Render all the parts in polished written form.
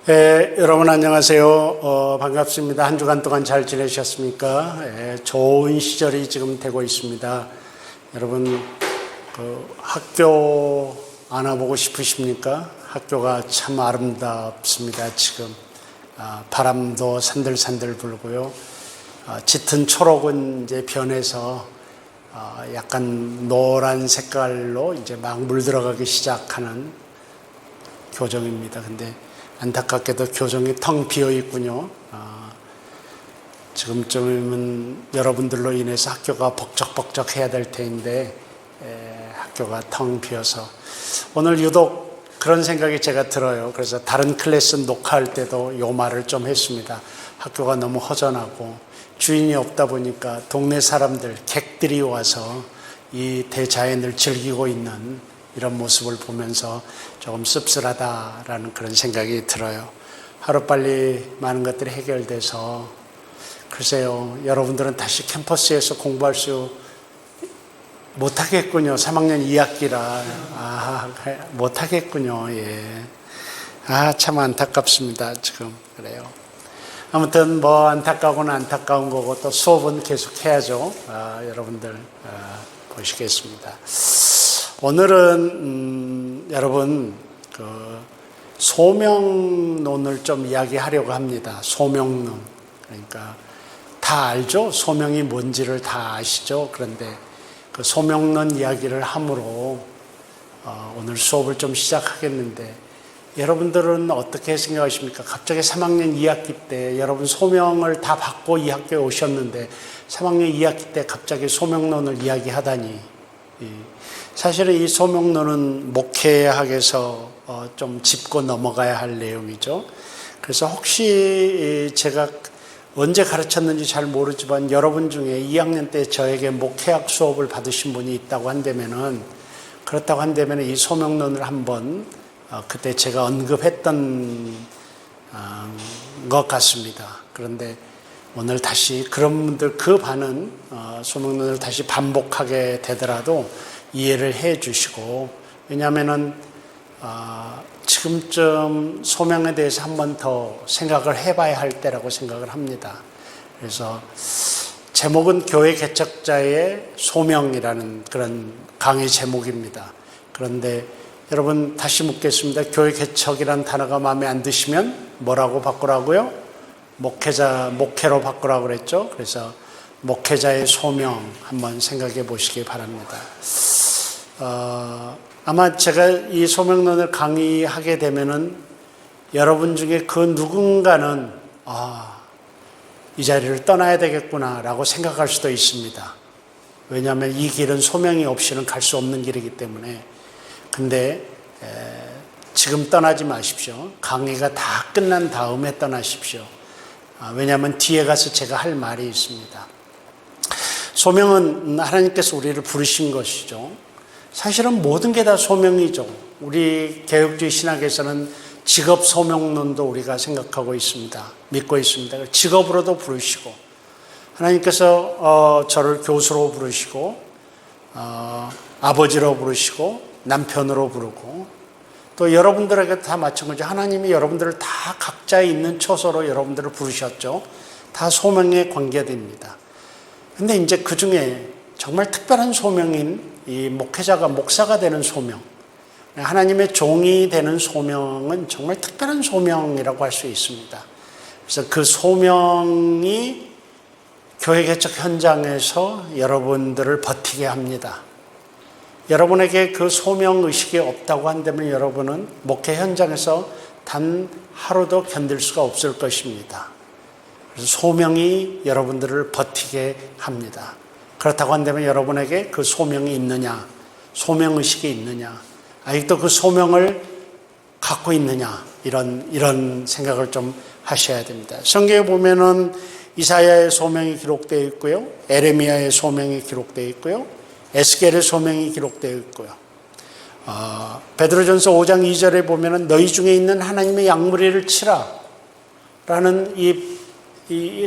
여러분 안녕하세요. 반갑습니다. 한 주간 동안 잘 지내셨습니까? 좋은 시절이 지금 되고 있습니다. 여러분 학교 안 와보고 싶으십니까? 학교가 참 아름답습니다. 지금 바람도 산들산들 불고요. 짙은 초록은 이제 변해서 약간 노란 색깔로 이제 막 물들어가기 시작하는 교정입니다. 근데 안타깝게도 교정이 텅 비어 있군요. 지금쯤이면 여러분들로 인해서 학교가 벅적벅적 해야 될 텐데 학교가 텅 비어서 오늘 유독 그런 생각이 제가 들어요. 그래서 다른 클래스 녹화할 때도 요 말을 좀 했습니다. 학교가 너무 허전하고 주인이 없다 보니까 동네 사람들, 객들이 와서 이 대자연을 즐기고 있는 이런 모습을 보면서 조금 씁쓸하다라는 그런 생각이 들어요. 하루빨리 많은 것들이 해결돼서 글쎄요, 여러분들은 다시 캠퍼스에서 공부할 수 못하겠군요. 3학년 2학기라 못하겠군요. 참 안타깝습니다. 지금 그래요. 아무튼 뭐 안타까우는 안타까운 거고 또 수업은 계속 해야죠. 여러분들 보시겠습니다. 오늘은 여러분 소명론을 좀 이야기하려고 합니다. 소명론. 그러니까 다 알죠? 소명이 뭔지를 다 아시죠? 그런데 그 소명론 이야기를 함으로 오늘 수업을 좀 시작하겠는데 여러분들은 어떻게 생각하십니까? 갑자기 3학년 2학기 때 여러분 소명을 다 받고 이 학교에 오셨는데 3학년 2학기 때 갑자기 소명론을 이야기하다니 사실은 이 소명론은 목회학에서 좀 짚고 넘어가야 할 내용이죠. 그래서 혹시 제가 언제 가르쳤는지 잘 모르지만 여러분 중에 2학년 때 저에게 목회학 수업을 받으신 분이 있다고 한다면은 그렇다고 한다면 이 소명론을 한번 그때 제가 언급했던 것 같습니다. 그런데 오늘 다시 그런 분들 그 반은 소명론을 다시 반복하게 되더라도 이해를 해 주시고 왜냐하면은 지금쯤 소명에 대해서 한 번 더 생각을 해봐야 할 때라고 생각을 합니다. 그래서 제목은 교회 개척자의 소명이라는 그런 강의 제목입니다. 그런데 여러분 다시 묻겠습니다. 교회 개척이라는 단어가 마음에 안 드시면 뭐라고 바꾸라고요? 목회로 바꾸라고 그랬죠. 그래서 목회자의 소명 한번 생각해 보시기 바랍니다. 아마 제가 이 소명론을 강의하게 되면은 여러분 중에 그 누군가는 이 자리를 떠나야 되겠구나라고 생각할 수도 있습니다. 왜냐하면 이 길은 소명이 없이는 갈 수 없는 길이기 때문에. 근데 지금 떠나지 마십시오. 강의가 다 끝난 다음에 떠나십시오. 왜냐하면 뒤에 가서 제가 할 말이 있습니다. 소명은 하나님께서 우리를 부르신 것이죠. 사실은 모든 게 다 소명이죠. 우리 개혁주의 신학에서는 직업 소명론도 우리가 생각하고 있습니다. 믿고 있습니다. 직업으로도 부르시고 하나님께서 저를 교수로 부르시고 아버지로 부르시고 남편으로 부르고 또 여러분들에게 다 마찬가지로 하나님이 여러분들을 다 각자 있는 처소로 여러분들을 부르셨죠. 다 소명에 관계됩니다. 근데 이제 그 중에 정말 특별한 소명인 이 목회자가 목사가 되는 소명, 하나님의 종이 되는 소명은 정말 특별한 소명이라고 할 수 있습니다. 그래서 그 소명이 교회 개척 현장에서 여러분들을 버티게 합니다. 여러분에게 그 소명의식이 없다고 한다면 여러분은 목회 현장에서 단 하루도 견딜 수가 없을 것입니다. 그래서 소명이 여러분들을 버티게 합니다. 그렇다고 한다면 여러분에게 그 소명이 있느냐, 소명의식이 있느냐, 아직도 그 소명을 갖고 있느냐, 이런 생각을 좀 하셔야 됩니다. 성경에 보면은 이사야의 소명이 기록되어 있고요, 에레미야의 소명이 기록되어 있고요, 에스겔의 소명이 기록되어 있고요. 베드로전서 5장 2절에 보면은 너희 중에 있는 하나님의 양무리를 치라 라는 이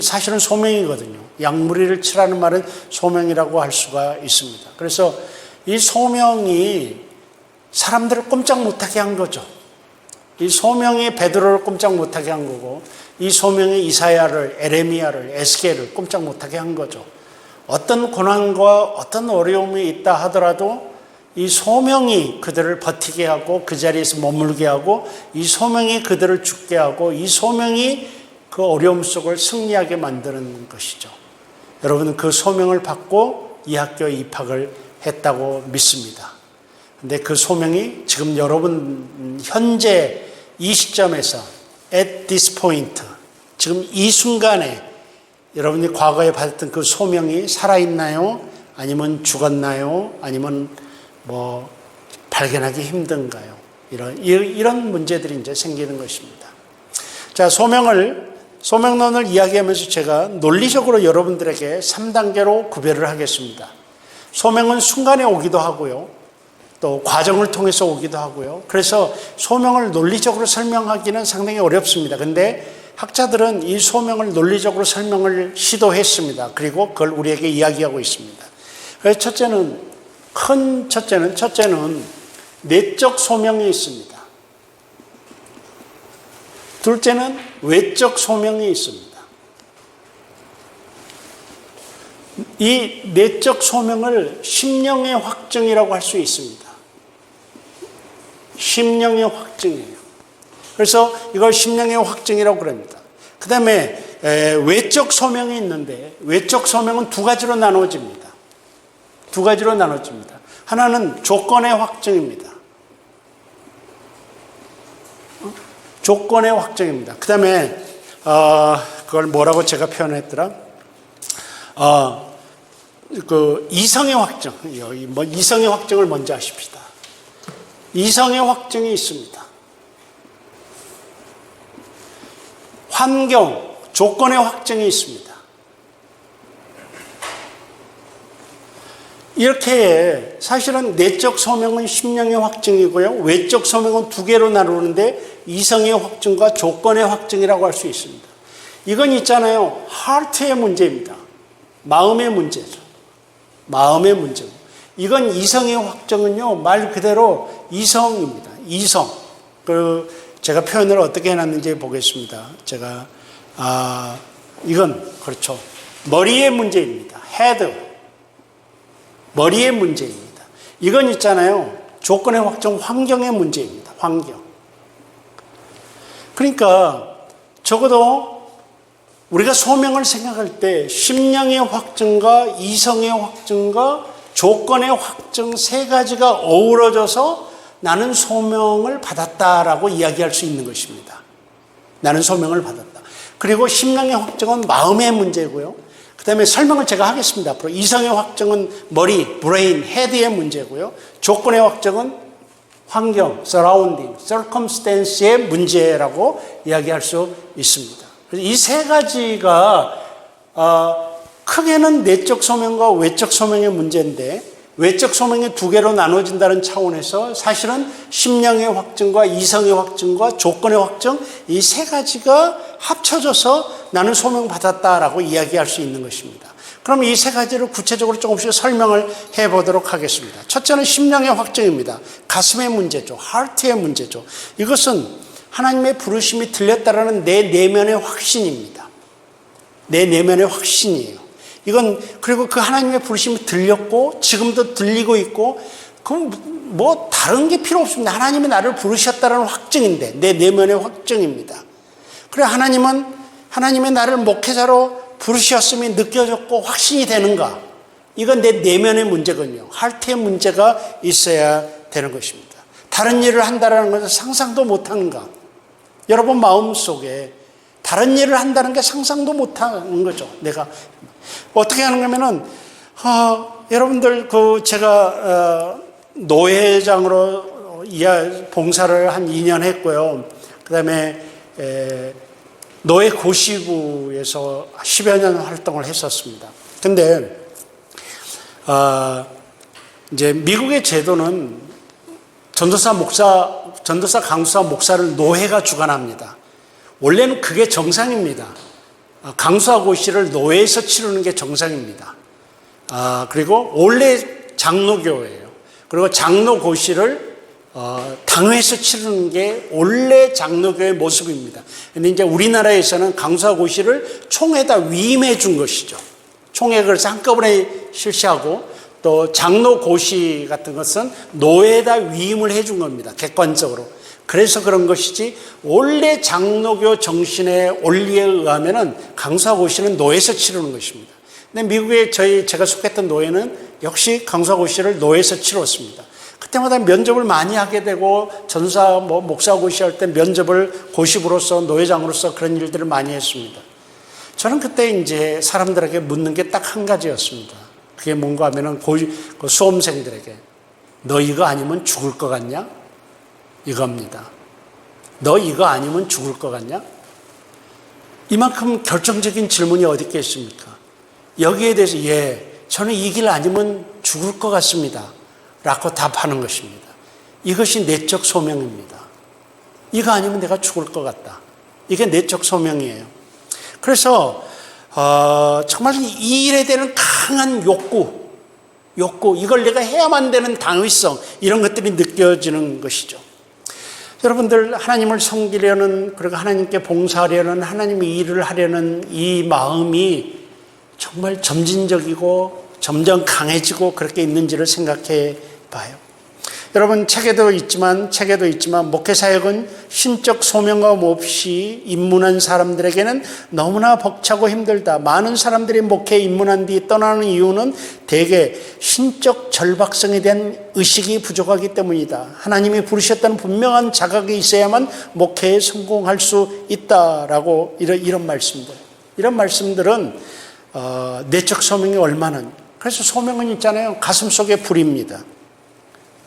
사실은 소명이거든요. 양무리를 치라는 말은 소명이라고 할 수가 있습니다. 그래서 이 소명이 사람들을 꼼짝 못하게 한 거죠. 이 소명이 베드로를 꼼짝 못하게 한 거고 이 소명이 이사야를, 에레미야를, 에스겔을 꼼짝 못하게 한 거죠. 어떤 고난과 어떤 어려움이 있다 하더라도 이 소명이 그들을 버티게 하고 그 자리에서 머물게 하고 이 소명이 그들을 죽게 하고 이 소명이 그 어려움 속을 승리하게 만드는 것이죠. 여러분은 그 소명을 받고 이 학교에 입학을 했다고 믿습니다. 근데 그 소명이 지금 여러분 현재 이 시점에서 at this point, 지금 이 순간에 여러분이 과거에 받았던 그 소명이 살아있나요? 아니면 죽었나요? 아니면 뭐 발견하기 힘든가요? 이런 문제들이 이제 생기는 것입니다. 자, 소명론을 이야기하면서 제가 논리적으로 여러분들에게 3단계로 구별을 하겠습니다. 소명은 순간에 오기도 하고요. 또 과정을 통해서 오기도 하고요. 그래서 소명을 논리적으로 설명하기는 상당히 어렵습니다. 근데 학자들은 이 소명을 논리적으로 설명을 시도했습니다. 그리고 그걸 우리에게 이야기하고 있습니다. 그래서 첫째는 내적 소명이 있습니다. 둘째는 외적 소명이 있습니다. 이 내적 소명을 심령의 확증이라고 할 수 있습니다. 심령의 확증이에요. 그래서 이걸 심령의 확증이라고 그럽니다. 그 다음에 외적 소명이 있는데 외적 소명은 두 가지로 나눠집니다. 하나는 조건의 확증입니다. 조건의 확증입니다. 그 다음에 그걸 뭐라고 제가 표현했더라? 그 이성의 확증. 이성의 확증을 먼저 하십시다. 이성의 확증이 있습니다. 환경, 조건의 확증이 있습니다. 이렇게 사실은 내적 소명은 심령의 확증이고요. 외적 소명은 두 개로 나누는데 이성의 확증과 조건의 확증이라고 할 수 있습니다. 이건 있잖아요. 하트의 문제입니다. 마음의 문제죠. 마음의 문제고. 이건 이성의 확증은요. 말 그대로 이성입니다. 이성. 제가 표현을 어떻게 해놨는지 보겠습니다. 이건 그렇죠. 머리의 문제입니다. 헤드. 머리의 문제입니다. 이건 있잖아요. 조건의 확정, 환경의 문제입니다. 환경. 그러니까 적어도 우리가 소명을 생각할 때 심령의 확증과 이성의 확증과 조건의 확증 세 가지가 어우러져서 나는 소명을 받았다라고 이야기할 수 있는 것입니다. 나는 소명을 받았다. 그리고 심령의 확증은 마음의 문제고요. 그 다음에 설명을 제가 하겠습니다. 앞으로 이성의 확증은 머리, 브레인, 헤드의 문제고요. 조건의 확증은 환경, surrounding, circumstance의 문제라고 이야기할 수 있습니다. 이 세 가지가 크게는 내적 소명과 외적 소명의 문제인데 외적 소명이 두 개로 나눠진다는 차원에서 사실은 심령의 확증과 이성의 확증과 조건의 확증 이 세 가지가 합쳐져서 나는 소명받았다라고 이야기할 수 있는 것입니다. 그럼 이 세 가지를 구체적으로 조금씩 설명을 해보도록 하겠습니다. 첫째는 심령의 확증입니다. 가슴의 문제죠. 하트의 문제죠. 이것은 하나님의 부르심이 들렸다라는 내 내면의 확신입니다. 내 내면의 확신이에요. 이건 그리고 그 하나님의 부르심이 들렸고 지금도 들리고 있고 그건 뭐 다른 게 필요 없습니다. 하나님이 나를 부르셨다는 확증인데 내 내면의 확증입니다. 그래 하나님의 나를 목회자로 부르셨음이 느껴졌고 확신이 되는가? 이건 내 내면의 문제군요. 하트의 문제가 있어야 되는 것입니다. 다른 일을 한다는 것을 상상도 못하는가? 여러분 마음속에 다른 일을 한다는 게 상상도 못하는 거죠. 내가 어떻게 하는 거면은 여러분들 제가 노회장으로 봉사를 한 2년 했고요. 그다음에 노회 고시부에서 10여 년 활동을 했었습니다. 근데 이제 미국의 제도는 전도사, 강수사, 목사를 노회가 주관합니다. 원래는 그게 정상입니다. 강수하 고시를 노회에서 치르는 게 정상입니다. 그리고 원래 장로교회예요. 그리고 장로 고시를 당회에서 치르는 게 원래 장로교의 모습입니다. 근데 이제 우리나라에서는 강사고시를 총회에다 위임해 준 것이죠. 총회가 그래서 한꺼번에 실시하고 또 장로고시 같은 것은 노회에다 위임을 해 준 겁니다. 객관적으로. 그래서 그런 것이지 원래 장로교 정신의 원리에 의하면은 강사고시는 노회에서 치르는 것입니다. 근데 미국의 제가 속했던 노회는 역시 강사고시를 노회에서 치렀습니다. 그때마다 면접을 많이 하게 되고 전사 목사 고시할 때 면접을 고시부로서 노회장으로서 그런 일들을 많이 했습니다. 저는 그때 이제 사람들에게 묻는 게 딱 한 가지였습니다. 그게 뭔가 하면은 그 수험생들에게 너 이거 아니면 죽을 것 같냐? 이겁니다. 너 이거 아니면 죽을 것 같냐? 이만큼 결정적인 질문이 어디 있겠습니까? 여기에 대해서 저는 이 길 아니면 죽을 것 같습니다. 라고 답하는 것입니다. 이것이 내적 소명입니다. 이거 아니면 내가 죽을 것 같다. 이게 내적 소명이에요. 그래서 정말 이 일에 대한 강한 욕구, 이걸 내가 해야만 되는 당위성, 이런 것들이 느껴지는 것이죠. 여러분들 하나님을 섬기려는, 그리고 하나님께 봉사하려는, 하나님의 일을 하려는 이 마음이 정말 점진적이고 점점 강해지고 그렇게 있는지를 생각해 봐요. 여러분 책에도 있지만 목회사역은 신적 소명감 없이 입문한 사람들에게는 너무나 벅차고 힘들다. 많은 사람들이 목회에 입문한 뒤 떠나는 이유는 대개 신적 절박성에 대한 의식이 부족하기 때문이다. 하나님이 부르셨다는 분명한 자각이 있어야만 목회에 성공할 수 있다라고 이런 말씀들. 이런 말씀들은 내적 소명이 얼마나, 그래서 소명은 있잖아요. 가슴속의 불입니다.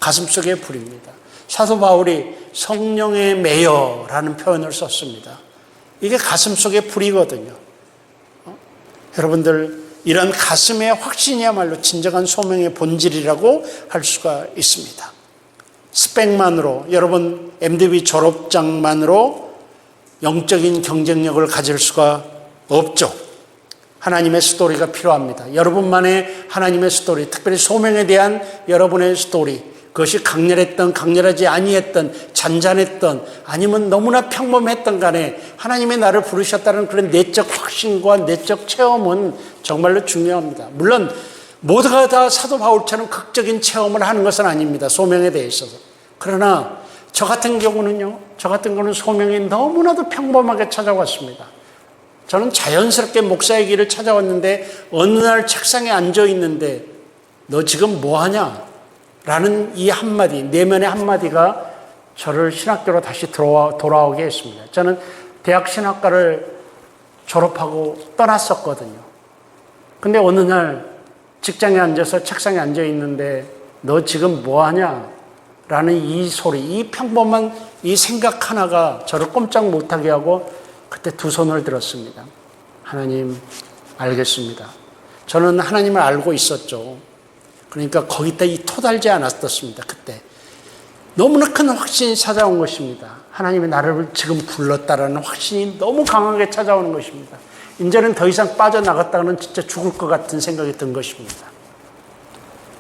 가슴속의 불입니다. 사도 바울이 성령의 매여라는 표현을 썼습니다. 이게 가슴속의 불이거든요. 여러분들 이런 가슴의 확신이야말로 진정한 소명의 본질이라고 할 수가 있습니다. 스펙만으로, 여러분 MDB 졸업장만으로 영적인 경쟁력을 가질 수가 없죠. 하나님의 스토리가 필요합니다. 여러분만의 하나님의 스토리, 특별히 소명에 대한 여러분의 스토리, 그것이 강렬했던 강렬하지 아니했던 잔잔했던 아니면 너무나 평범했던 간에 하나님의 나를 부르셨다는 그런 내적 확신과 내적 체험은 정말로 중요합니다. 물론 모두가 다 사도 바울처럼 극적인 체험을 하는 것은 아닙니다. 소명에 대해 있어서. 그러나 저 같은 경우는 소명이 너무나도 평범하게 찾아왔습니다. 저는 자연스럽게 목사의 길을 찾아왔는데 어느 날 책상에 앉아 있는데 너 지금 뭐 하냐? 라는 이 한마디, 내면의 한마디가 저를 신학교로 다시 돌아오게 했습니다. 저는 대학 신학과를 졸업하고 떠났었거든요. 근데 어느 날 직장에 앉아서 책상에 앉아 있는데 너 지금 뭐 하냐? 라는 이 소리, 이 평범한 이 생각 하나가 저를 꼼짝 못하게 하고 그때 두 손을 들었습니다. 하나님, 알겠습니다. 저는 하나님을 알고 있었죠. 그러니까 거기다 토달지 않았었습니다. 그때 너무나 큰 확신이 찾아온 것입니다. 하나님이 나를 지금 불렀다라는 확신이 너무 강하게 찾아오는 것입니다. 이제는 더 이상 빠져나갔다가는 진짜 죽을 것 같은 생각이 든 것입니다.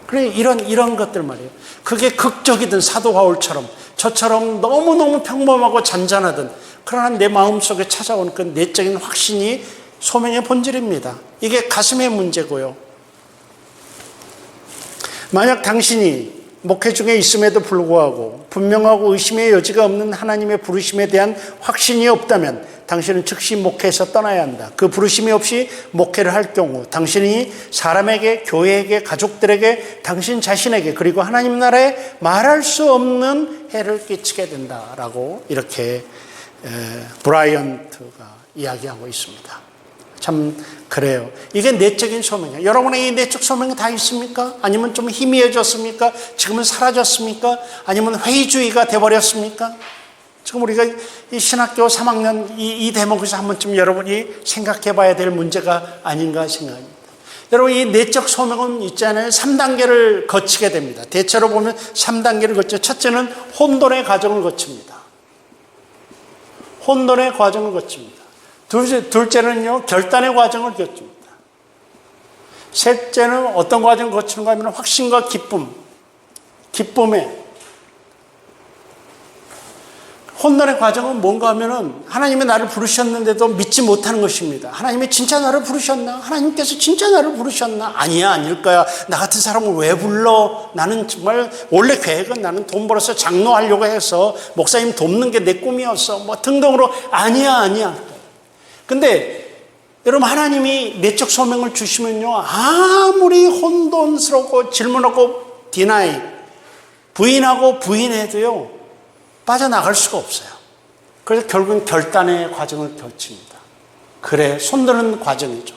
그래 이런 것들 말이에요. 그게 극적이든 사도 바울처럼 저처럼 너무너무 평범하고 잔잔하든 그러나 내 마음속에 찾아오는 그 내적인 확신이 소명의 본질입니다. 이게 가슴의 문제고요. 만약 당신이 목회 중에 있음에도 불구하고 분명하고 의심의 여지가 없는 하나님의 부르심에 대한 확신이 없다면 당신은 즉시 목회에서 떠나야 한다. 그 부르심이 없이 목회를 할 경우 당신이 사람에게, 교회에게, 가족들에게, 당신 자신에게 그리고 하나님 나라에 말할 수 없는 해를 끼치게 된다라고 이렇게 브라이언트가 이야기하고 있습니다. 참 그래요. 이게 내적인 소명이에요. 여러분의 이 내적 소명이 다 있습니까? 아니면 좀 희미해졌습니까? 지금은 사라졌습니까? 아니면 회의주의가 돼버렸습니까? 지금 우리가 이 신학교 3학년 이 대목에서 한 번쯤 여러분이 생각해 봐야 될 문제가 아닌가 생각합니다. 여러분 이 내적 소명은 있잖아요. 3단계를 거치게 됩니다. 대체로 보면 3단계를 거쳐. 첫째는 혼돈의 과정을 거칩니다. 혼돈의 과정을 거칩니다. 둘째는요, 결단의 과정을 거칩니다. 셋째는 어떤 과정을 거치는가 하면 확신과 기쁨의 혼돈의 과정은 뭔가 하면은 하나님이 나를 부르셨는데도 믿지 못하는 것입니다. 하나님이 진짜 나를 부르셨나? 하나님께서 진짜 나를 부르셨나? 아니야, 아닐 거야. 나 같은 사람을 왜 불러? 나는 정말 원래 계획은 나는 돈 벌어서 장로하려고 해서 목사님 돕는 게 내 꿈이었어. 뭐 등등으로 아니야. 근데 여러분, 하나님이 내적 소명을 주시면요, 아무리 혼돈스럽고 질문하고 부인하고 부인해도요, 빠져나갈 수가 없어요. 그래서 결국은 결단의 과정을 거칩니다. 그래, 손드는 과정이죠.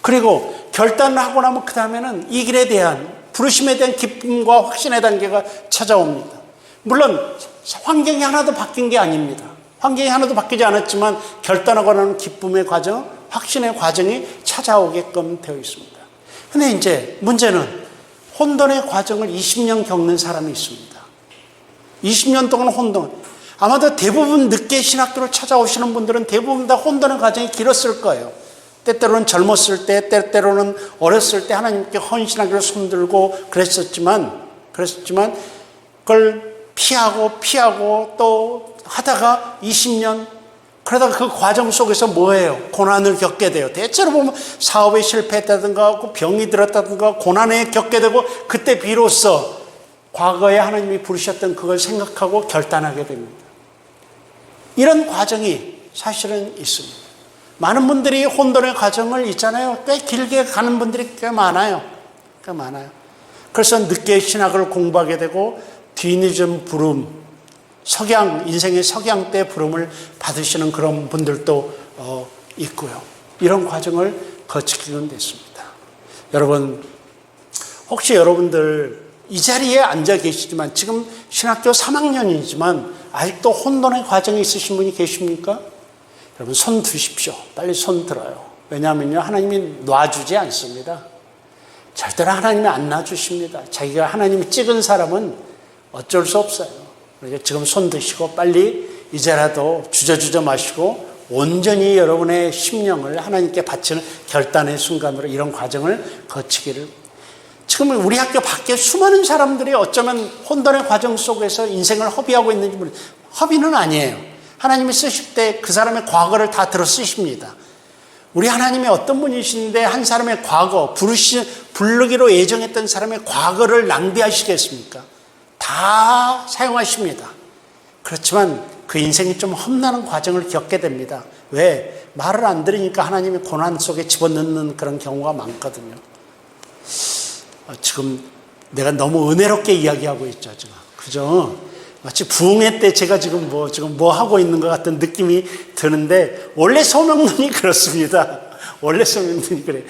그리고 결단을 하고 나면 그 다음에는 이 길에 대한, 부르심에 대한 기쁨과 확신의 단계가 찾아옵니다. 물론 환경이 하나도 바뀐 게 아닙니다. 환경이 하나도 바뀌지 않았지만 결단하고 나는 기쁨의 과정, 확신의 과정이 찾아오게끔 되어 있습니다. 근데 이제 문제는 혼돈의 과정을 20년 겪는 사람이 있습니다. 20년 동안 혼돈. 아마도 대부분 늦게 신학교를 찾아오시는 분들은 대부분 다 혼돈의 과정이 길었을 거예요. 때때로는 젊었을 때, 때때로는 어렸을 때 하나님께 헌신하기를 손들고 그랬었지만 그걸 피하고 또 하다가 20년, 그러다가 그 과정 속에서 뭐예요? 고난을 겪게 돼요. 대체로 보면 사업에 실패했다든가 병이 들었다든가 고난에 겪게 되고 그때 비로소 과거에 하나님이 부르셨던 그걸 생각하고 결단하게 됩니다. 이런 과정이 사실은 있습니다. 많은 분들이 혼돈의 과정을 있잖아요. 꽤 길게 가는 분들이 꽤 많아요. 그래서 늦게 신학을 공부하게 되고 뒤늦은 부름, 인생의 석양 때 부름을 받으시는 그런 분들도 있고요. 이런 과정을 거치기는 됐습니다. 여러분, 혹시 여러분들 이 자리에 앉아 계시지만 지금 신학교 3학년이지만 아직도 혼돈의 과정이 있으신 분이 계십니까? 여러분, 손 드십시오. 빨리 손 들어요. 왜냐하면요, 하나님이 놔주지 않습니다. 절대로 하나님이 안 놔주십니다. 자기가 하나님이 찍은 사람은 어쩔 수 없어요. 그러니까 지금 손 드시고 빨리 이제라도 주저주저 마시고 온전히 여러분의 심령을 하나님께 바치는 결단의 순간으로 이런 과정을 거치기를. 지금 우리 학교 밖에 수많은 사람들이 어쩌면 혼돈의 과정 속에서 인생을 허비하고 있는지 모르겠어요. 허비는 아니에요. 하나님이 쓰실 때 그 사람의 과거를 다 들어 쓰십니다. 우리 하나님이 어떤 분이신데 한 사람의 과거, 부르기로 예정했던 사람의 과거를 낭비하시겠습니까? 다 사용하십니다. 그렇지만 그 인생이 좀 험난한 과정을 겪게 됩니다. 왜? 말을 안 들으니까 하나님이 고난 속에 집어넣는 그런 경우가 많거든요. 지금 내가 너무 은혜롭게 이야기하고 있죠, 지금. 그죠? 마치 부흥회 때 제가 지금 뭐 하고 있는 것 같은 느낌이 드는데, 원래 소명론이 그렇습니다. 원래 소명론이 그래.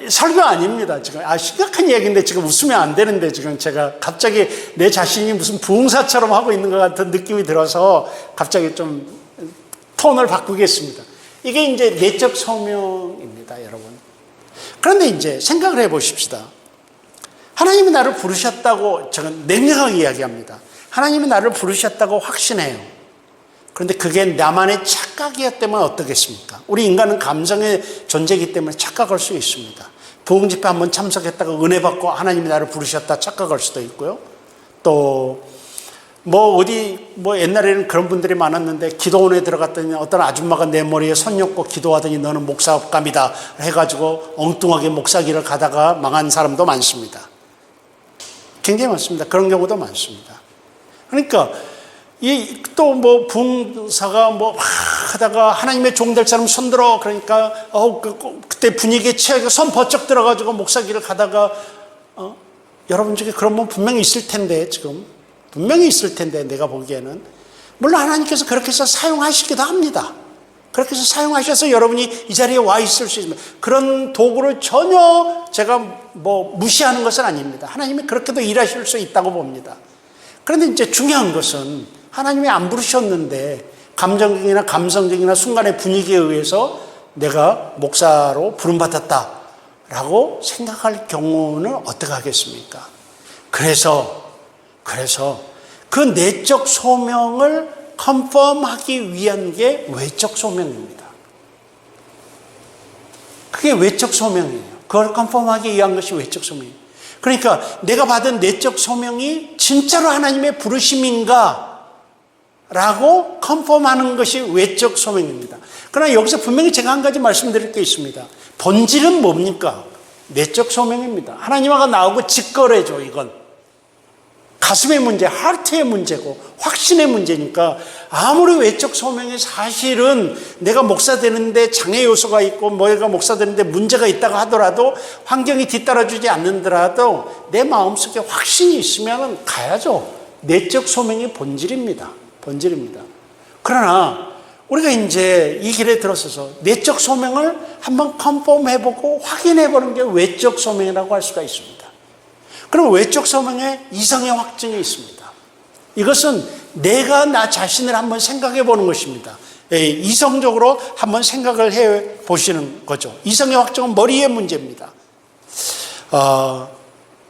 설교 아닙니다, 지금. 심각한 이야기인데 지금 웃으면 안 되는데 지금 제가 갑자기 내 자신이 무슨 부흥사처럼 하고 있는 것 같은 느낌이 들어서 갑자기 좀 톤을 바꾸겠습니다. 이게 이제 내적 소명입니다, 여러분. 그런데 이제 생각을 해 보십시다. 하나님이 나를 부르셨다고 저는 냉정하게 이야기합니다. 하나님이 나를 부르셨다고 확신해요. 그런데 그게 나만의 착각이었다면 어떻겠습니까? 우리 인간은 감성의 존재이기 때문에 착각할 수 있습니다. 부흥집회 한번 참석했다가 은혜 받고 하나님이 나를 부르셨다 착각할 수도 있고요. 또 옛날에는 그런 분들이 많았는데 기도원에 들어갔더니 어떤 아줌마가 내 머리에 손 얹고 기도하더니 너는 목사감이다 해가지고 엉뚱하게 목사길을 가다가 망한 사람도 많습니다. 굉장히 많습니다. 그런 경우도 많습니다. 그러니까 부흥사가 하다가 하나님의 종 될 사람 손들어. 그러니까 그때 분위기에 취해서 손 번쩍 들어가지고 목사길을 가다가 여러분 중에 그런 분 분명히 있을 텐데, 지금 분명히 있을 텐데, 내가 보기에는 물론 하나님께서 그렇게 해서 사용하시기도 합니다. 그렇게 해서 사용하셔서 여러분이 이 자리에 와 있을 수 있습니다. 그런 도구를 전혀 제가 무시하는 것은 아닙니다. 하나님이 그렇게도 일하실 수 있다고 봅니다. 그런데 이제 중요한 것은 하나님이 안 부르셨는데 감정적이나 감성적이나 순간의 분위기에 의해서 내가 목사로 부름받았다라고 생각할 경우는 어떻게 하겠습니까? 그래서 그 내적 소명을 컨펌하기 위한 게 외적 소명입니다. 그게 외적 소명이에요. 그걸 컨펌하기 위한 것이 외적 소명이에요. 그러니까 내가 받은 내적 소명이 진짜로 하나님의 부르심인가 라고 컨펌하는 것이 외적 소명입니다. 그러나 여기서 분명히 제가 한 가지 말씀드릴 게 있습니다. 본질은 뭡니까? 내적 소명입니다. 하나님과 나오고 직거래죠. 이건 가슴의 문제, 하트의 문제고 확신의 문제니까 아무리 외적 소명이 사실은 내가 목사 되는데 장애 요소가 있고 뭐가 목사 되는데 문제가 있다고 하더라도 환경이 뒤따라주지 않는더라도 내 마음속에 확신이 있으면 가야죠. 내적 소명이 본질입니다. 본질입니다. 그러나 우리가 이제 이 길에 들어서서 내적 소명을 한번 컨펌해보고 확인해보는 게 외적 소명이라고 할 수가 있습니다. 그럼 외적 소명에 이성의 확증이 있습니다. 이것은 내가 나 자신을 한번 생각해 보는 것입니다. 이성적으로 한번 생각을 해 보시는 거죠. 이성의 확증은 머리의 문제입니다.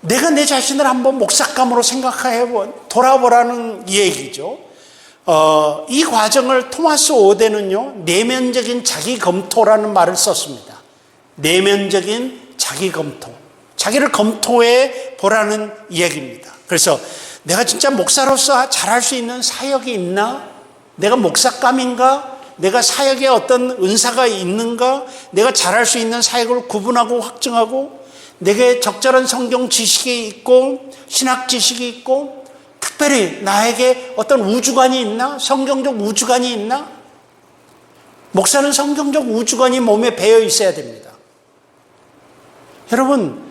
내가 내 자신을 한번 목삭감으로 생각해 돌아보라는 얘기죠. 이 과정을 토마스 오데는요, 내면적인 자기 검토라는 말을 썼습니다. 내면적인 자기 검토. 자기를 검토해 보라는 이야기입니다. 그래서 내가 진짜 목사로서 잘할 수 있는 사역이 있나? 내가 목사감인가? 내가 사역에 어떤 은사가 있는가? 내가 잘할 수 있는 사역을 구분하고 확증하고 내게 적절한 성경 지식이 있고 신학 지식이 있고 특별히 나에게 어떤 우주관이 있나? 성경적 우주관이 있나? 목사는 성경적 우주관이 몸에 배어 있어야 됩니다. 여러분,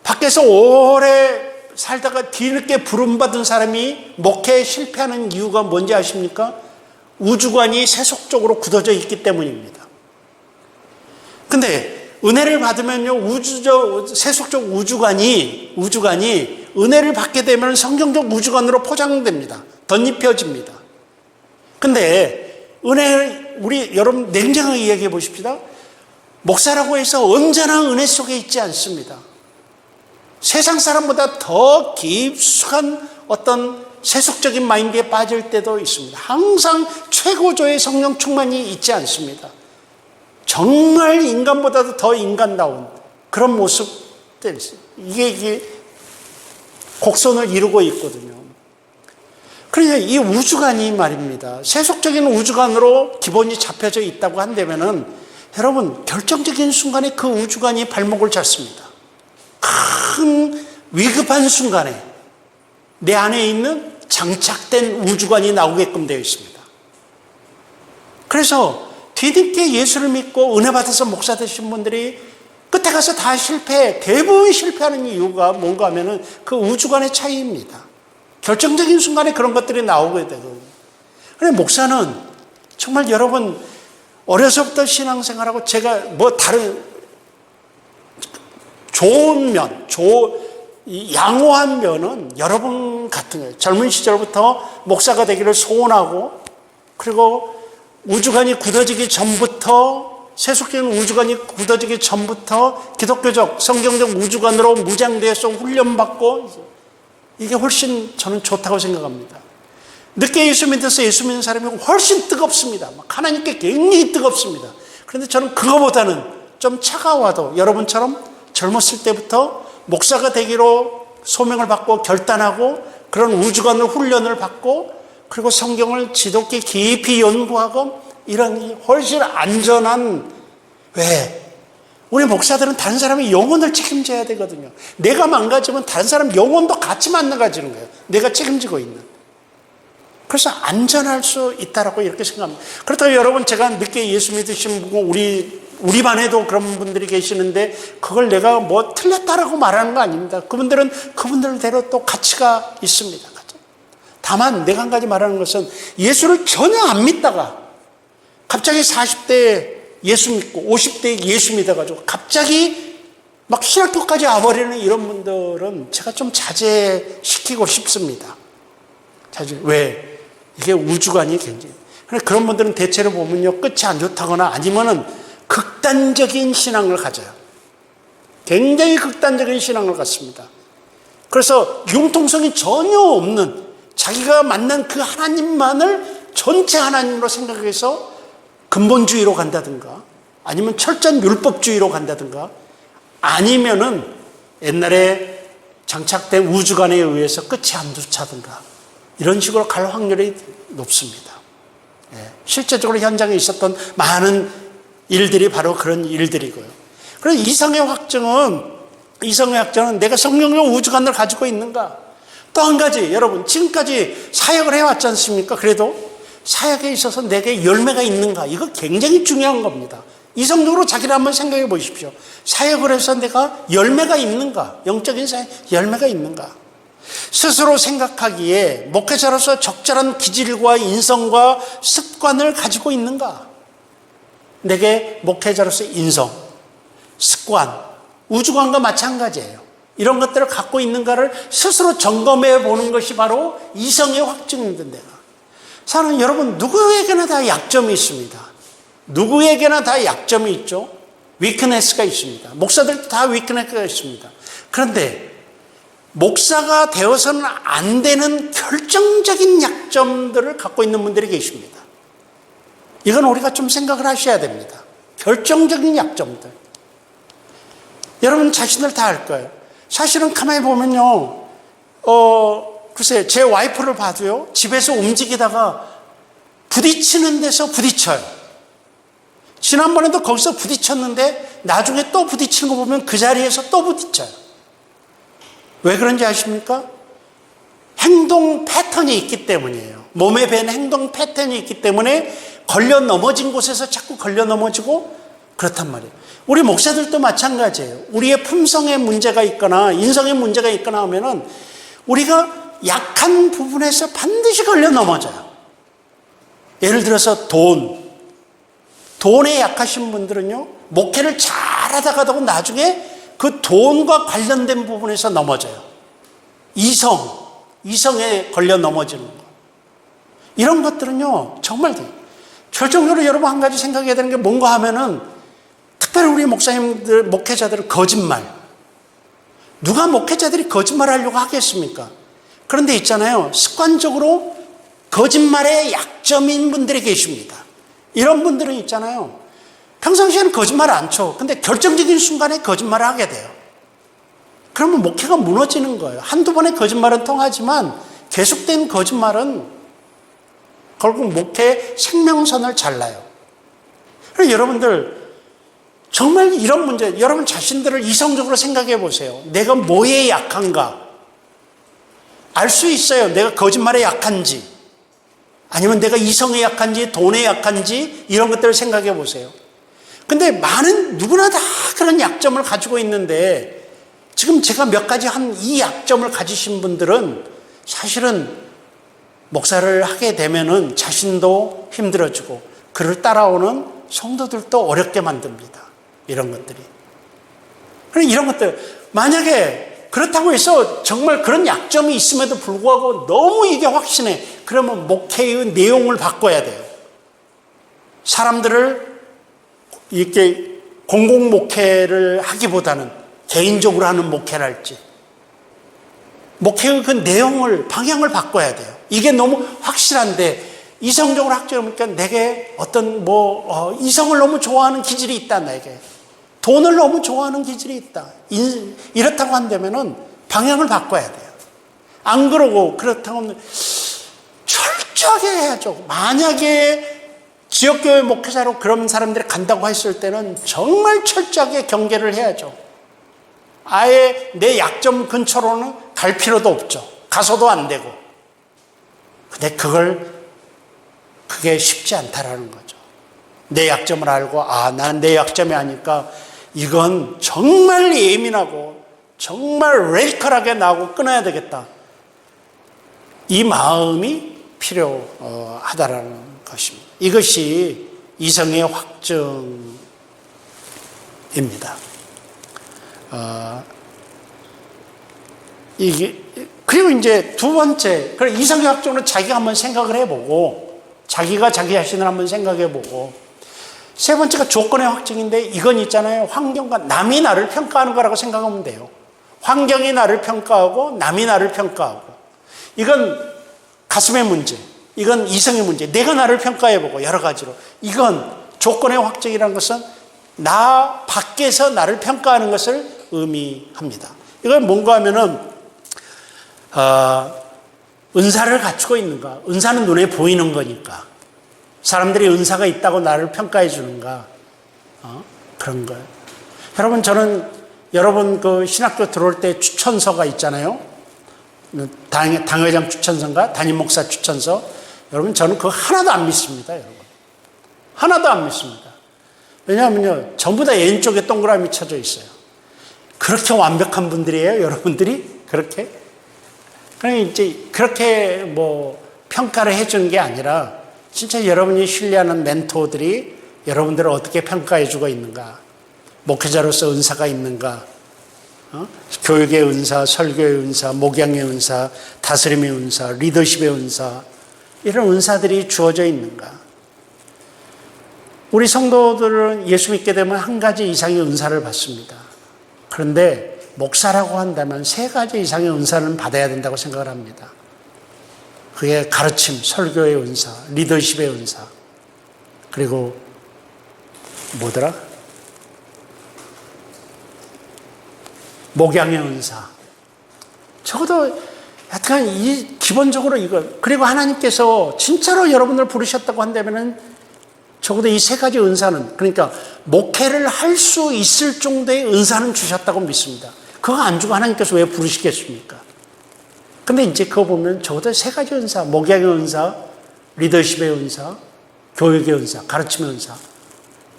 밖에서 오래 살다가 뒤늦게 부름받은 사람이 목회에 실패하는 이유가 뭔지 아십니까? 우주관이 세속적으로 굳어져 있기 때문입니다. 근데 은혜를 받으면요, 세속적 우주관이 은혜를 받게 되면 성경적 우주관으로 포장됩니다. 덧입혀집니다. 근데 여러분 냉정하게 이야기해 보십시다. 목사라고 해서 언제나 은혜 속에 있지 않습니다. 세상 사람보다 더 깊숙한 어떤 세속적인 마인드에 빠질 때도 있습니다. 항상 최고조의 성령 충만이 있지 않습니다. 정말 인간보다도 더 인간다운 그런 모습들, 이게 곡선을 이루고 있거든요. 그러니까 이 우주관이 말입니다. 세속적인 우주관으로 기본이 잡혀져 있다고 한다면은 여러분, 결정적인 순간에 그 우주관이 발목을 잡습니다. 큰 위급한 순간에 내 안에 있는 장착된 우주관이 나오게끔 되어 있습니다. 그래서 뒤늦게 예수를 믿고 은혜 받아서 목사 되신 분들이 끝에 가서 다 대부분 실패하는 이유가 뭔가 하면은 그 우주관의 차이입니다. 결정적인 순간에 그런 것들이 나오게 되고. 그런데 목사는 정말 여러분, 어려서부터 신앙생활하고 제가 다른 좋은 면, 양호한 면은 여러분 같은 거예요. 젊은 시절부터 목사가 되기를 소원하고, 그리고 우주관이 굳어지기 전부터, 세속적인 우주관이 굳어지기 전부터 기독교적, 성경적 우주관으로 무장돼서 훈련받고, 이게 훨씬 저는 좋다고 생각합니다. 늦게 예수 믿어서 예수 믿는 사람이 훨씬 뜨겁습니다. 하나님께 굉장히 뜨겁습니다. 그런데 저는 그거보다는 좀 차가워도 여러분처럼 젊었을 때부터 목사가 되기로 소명을 받고 결단하고 그런 우주관을 훈련을 받고 그리고 성경을 지독히 깊이 연구하고 이런 훨씬 안전한, 왜? 우리 목사들은 다른 사람의 영혼을 책임져야 되거든요. 내가 망가지면 다른 사람 영혼도 같이 망가지는 거예요. 내가 책임지고 있는. 그래서 안전할 수 있다라고 이렇게 생각합니다. 그렇다고 여러분, 제가 늦게 예수 믿으신 분, 우리 반에도 그런 분들이 계시는데 그걸 내가 틀렸다라고 말하는 거 아닙니다. 그분들은 그분들대로 또 가치가 있습니다. 다만 내가 한 가지 말하는 것은 예수를 전혀 안 믿다가 갑자기 40대에 예수 믿고 50대에 예수 믿어가지고 갑자기 막 신학교까지 와버리는 이런 분들은 제가 좀 자제시키고 싶습니다. 왜? 이게 우주관이 굉장히. 그런 분들은 대체로 보면요, 끝이 안 좋다거나 아니면은 극단적인 신앙을 가져요. 굉장히 극단적인 신앙을 갖습니다. 그래서 융통성이 전혀 없는, 자기가 만난 그 하나님만을 전체 하나님으로 생각해서 근본주의로 간다든가 아니면 철저한 율법주의로 간다든가 아니면은 옛날에 장착된 우주관에 의해서 끝이 안 좋다든가 이런 식으로 갈 확률이 높습니다. 실제적으로 현장에 있었던 많은 일들이 바로 그런 일들이고요. 그래서 이성의 확증은 내가 성령적 우주관을 가지고 있는가? 또 한 가지, 여러분 지금까지 사역을 해왔지 않습니까? 그래도 사역에 있어서 내게 열매가 있는가? 이거 굉장히 중요한 겁니다. 이성적으로 자기를 한번 생각해 보십시오. 사역을 해서 내가 열매가 있는가? 영적인 사역 열매가 있는가? 스스로 생각하기에 목회자로서 적절한 기질과 인성과 습관을 가지고 있는가? 내게 목회자로서 인성, 습관, 우주관과 마찬가지예요. 이런 것들을 갖고 있는가를 스스로 점검해 보는 것이 바로 이성의 확증입니다. 내가. 사는 여러분 누구에게나 다 약점이 있습니다. 누구에게나 다 약점이 있죠. 위크네스가 있습니다. 목사들도 다 위크네스가 있습니다. 그런데 목사가 되어서는 안 되는 결정적인 약점들을 갖고 있는 분들이 계십니다. 이건 우리가 좀 생각을 하셔야 됩니다. 결정적인 약점들. 여러분 자신들 다 알 거예요. 사실은 가만히 보면요, 글쎄 제 와이프를 봐도요, 집에서 움직이다가 부딪히는 데서 부딪혀요. 지난번에도 거기서 부딪혔는데 나중에 또 부딪히는 거 보면 그 자리에서 또 부딪혀요. 왜 그런지 아십니까? 행동 패턴이 있기 때문이에요. 몸에 밴 행동 패턴이 있기 때문에 걸려 넘어진 곳에서 자꾸 걸려 넘어지고 그렇단 말이에요. 우리 목사들도 마찬가지예요. 우리의 품성에 문제가 있거나 인성에 문제가 있거나 하면은 우리가 약한 부분에서 반드시 걸려 넘어져요. 예를 들어서 돈에 약하신 분들은요, 목회를 잘하다가도 나중에 그 돈과 관련된 부분에서 넘어져요. 이성에 걸려 넘어지는 거. 이런 것들은요, 정말 결정적으로 여러분 한 가지 생각해야 되는 게 뭔가 하면은, 특별히 우리 목사님들, 목회자들은 거짓말. 누가 목회자들이 거짓말 하려고 하겠습니까? 그런데 있잖아요, 습관적으로 거짓말에 약점인 분들이 계십니다. 이런 분들은 있잖아요, 평상시에는 거짓말을 안 쳐. 근데 결정적인 순간에 거짓말을 하게 돼요. 그러면 목회가 무너지는 거예요. 한두 번의 거짓말은 통하지만 계속된 거짓말은 결국 목회의 생명선을 잘라요. 그래서 여러분들 정말 이런 문제, 여러분 자신들을 이성적으로 생각해 보세요. 내가 뭐에 약한가? 알 수 있어요. 내가 거짓말에 약한지, 아니면 내가 이성에 약한지, 돈에 약한지, 이런 것들을 생각해 보세요. 근데 누구나 다 그런 약점을 가지고 있는데, 지금 제가 몇 가지 한 이 약점을 가지신 분들은 사실은 목사를 하게 되면은 자신도 힘들어지고, 그를 따라오는 성도들도 어렵게 만듭니다. 이런 것들이. 그럼 이런 것들, 만약에 그렇다고 해서 정말 그런 약점이 있음에도 불구하고 너무 이게 확신해. 그러면 목회의 내용을 바꿔야 돼요. 사람들을 이렇게 공공 목회를 하기보다는 개인적으로 하는 목회를 할지, 목회의 그 내용을, 방향을 바꿔야 돼요. 이게 너무 확실한데, 이성적으로 확정하니까 내게 어떤 이성을 너무 좋아하는 기질이 있다, 내게. 돈을 너무 좋아하는 기질이 있다. 이렇다고 한다면은 방향을 바꿔야 돼요. 안 그러고 그렇다고 하면 철저하게 해야죠. 만약에 지역교회 목회자로 그런 사람들이 간다고 했을 때는 정말 철저하게 경계를 해야죠. 아예 내 약점 근처로는 갈 필요도 없죠. 가서도 안 되고. 근데 그게 쉽지 않다라는 거죠. 내 약점을 알고, 나는 내 약점이 아니까 이건 정말 예민하고 정말 레디컬하게 나하고 끊어야 되겠다. 이 마음이 필요하다라는 것입니다. 이것이 이성의 확증입니다. 그리고 이제 두 번째, 이성의 확증으로 자기가 한번 생각을 해보고, 자기가 자기 자신을 한번 생각해보고, 세 번째가 조건의 확증인데, 이건 있잖아요, 환경과 남이 나를 평가하는 거라고 생각하면 돼요. 환경이 나를 평가하고 남이 나를 평가하고, 이건 가슴의 문제, 이건 이성의 문제. 내가 나를 평가해보고 여러 가지로. 이건 조건의 확증이라는 것은 나 밖에서 나를 평가하는 것을 의미합니다. 이건 뭔가 하면은 은사를 갖추고 있는가? 은사는 눈에 보이는 거니까. 사람들이 은사가 있다고 나를 평가해 주는가? 그런 거예요. 여러분, 저는 여러분 그 신학교 들어올 때 추천서가 있잖아요. 당회장 추천서인가? 담임 목사 추천서. 여러분, 저는 그거 하나도 안 믿습니다, 여러분. 하나도 안 믿습니다. 왜냐하면요, 전부 다 왼쪽에 동그라미 쳐져 있어요. 그렇게 완벽한 분들이에요, 여러분들이? 그렇게? 그러니까 이제 그렇게 뭐 평가를 해주는 게 아니라 진짜 여러분이 신뢰하는 멘토들이 여러분들을 어떻게 평가해 주고 있는가? 목회자로서 은사가 있는가? 교육의 은사, 설교의 은사, 목양의 은사, 다스림의 은사, 리더십의 은사, 이런 은사들이 주어져 있는가? 우리 성도들은 예수 믿게 되면 한 가지 이상의 은사를 받습니다. 그런데 목사라고 한다면 세 가지 이상의 은사는 받아야 된다고 생각을 합니다. 그게 가르침, 설교의 은사, 리더십의 은사, 그리고 뭐더라? 목양의 은사. 적어도 하여튼 이 기본적으로 이거, 그리고 하나님께서 진짜로 여러분을 부르셨다고 한다면은 적어도 이 세 가지 은사는, 그러니까 목회를 할 수 있을 정도의 은사는 주셨다고 믿습니다. 그거 안 주고 하나님께서 왜 부르시겠습니까? 근데 이제 그거 보면 적어도 세 가지 은사, 목양의 은사, 리더십의 은사, 교육의 은사, 가르침의 은사,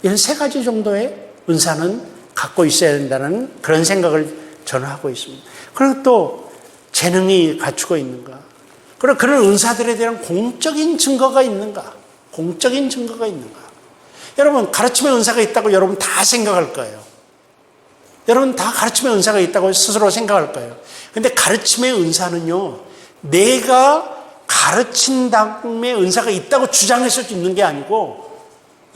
이런 세 가지 정도의 은사는 갖고 있어야 된다는 그런 생각을 저는 하고 있습니다. 그리고 또 재능이 갖추고 있는가? 그리고 그런 은사들에 대한 공적인 증거가 있는가? 공적인 증거가 있는가? 여러분, 가르침의 은사가 있다고 여러분 다 생각할 거예요. 여러분 다 가르침의 은사가 있다고 스스로 생각할 거예요. 근데 가르침의 은사는요, 내가 가르친다음에 은사가 있다고 주장해서 있는 게 아니고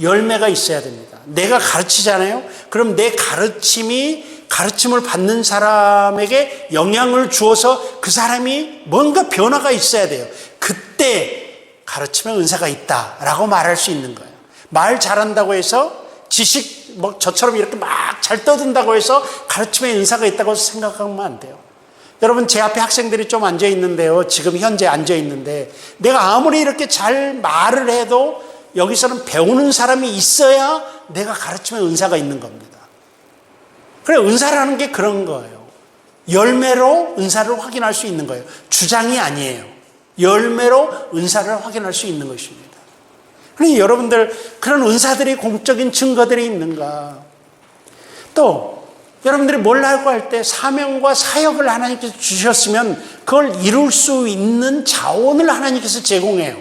열매가 있어야 됩니다. 내가 가르치잖아요? 그럼 내 가르침을 받는 사람에게 영향을 주어서 그 사람이 뭔가 변화가 있어야 돼요. 그때 가르침의 은사가 있다라고 말할 수 있는 거예요. 말 잘한다고 해서 지식, 뭐 저처럼 이렇게 막 잘 떠든다고 해서 가르침의 은사가 있다고 생각하면 안 돼요. 여러분, 제 앞에 학생들이 좀 앉아 있는데요. 지금 현재 앉아 있는데 내가 아무리 이렇게 잘 말을 해도 여기서는 배우는 사람이 있어야 내가 가르침의 은사가 있는 겁니다. 그래, 은사라는 게 그런 거예요. 열매로 은사를 확인할 수 있는 거예요. 주장이 아니에요. 열매로 은사를 확인할 수 있는 것입니다. 그러니 여러분들, 그런 은사들이 공적인 증거들이 있는가? 또 여러분들이 뭘 하고 할 때 사명과 사역을 하나님께서 주셨으면 그걸 이룰 수 있는 자원을 하나님께서 제공해요.